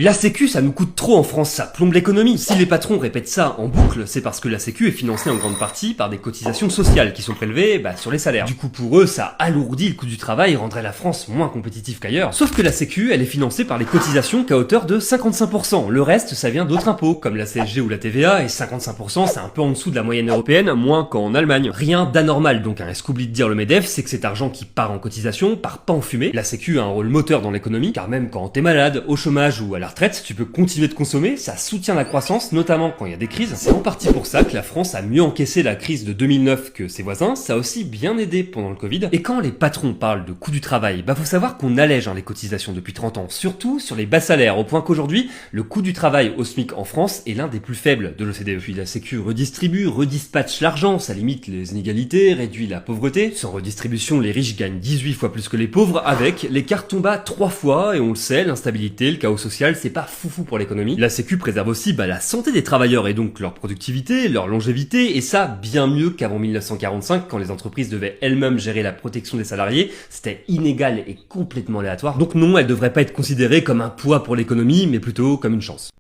La sécu, ça nous coûte trop en France, ça plombe l'économie. Si les patrons répètent ça en boucle, c'est parce que la sécu est financée en grande partie par des cotisations sociales qui sont prélevées sur les salaires. Du coup, pour eux, ça alourdit le coût du travail et rendrait la France moins compétitive qu'ailleurs. Sauf que la sécu, elle est financée par les cotisations qu'à hauteur de 55%. Le reste, ça vient d'autres impôts, comme la CSG ou la TVA, et 55%, c'est un peu en dessous de la moyenne européenne, moins qu'en Allemagne. Rien d'anormal donc, hein. Ce qu'oublie de dire le MEDEF, c'est que cet argent qui part en cotisation part pas en fumée. La sécu a un rôle moteur dans l'économie, car même quand t'es malade, au chômage ou à la retraite, tu peux continuer de consommer, ça soutient la croissance, notamment quand il y a des crises. C'est en partie pour ça que la France a mieux encaissé la crise de 2009 que ses voisins, ça a aussi bien aidé pendant le Covid. Et quand les patrons parlent de coût du travail, faut savoir qu'on allège les cotisations depuis 30 ans, surtout sur les bas salaires, au point qu'aujourd'hui, le coût du travail au SMIC en France est l'un des plus faibles de l'OCDE. Puis la sécu redistribue, redispatche l'argent, ça limite les inégalités, réduit la pauvreté. Sans redistribution, les riches gagnent 18 fois plus que les pauvres, avec l'écart tomba 3 fois, et on le sait, l'instabilité, le chaos social, c'est pas foufou pour l'économie. La sécu préserve aussi la santé des travailleurs et donc leur productivité, leur longévité, et ça bien mieux qu'avant 1945 quand les entreprises devaient elles-mêmes gérer la protection des salariés. C'était inégal et complètement aléatoire. Donc non, elle devrait pas être considérée comme un poids pour l'économie, mais plutôt comme une chance.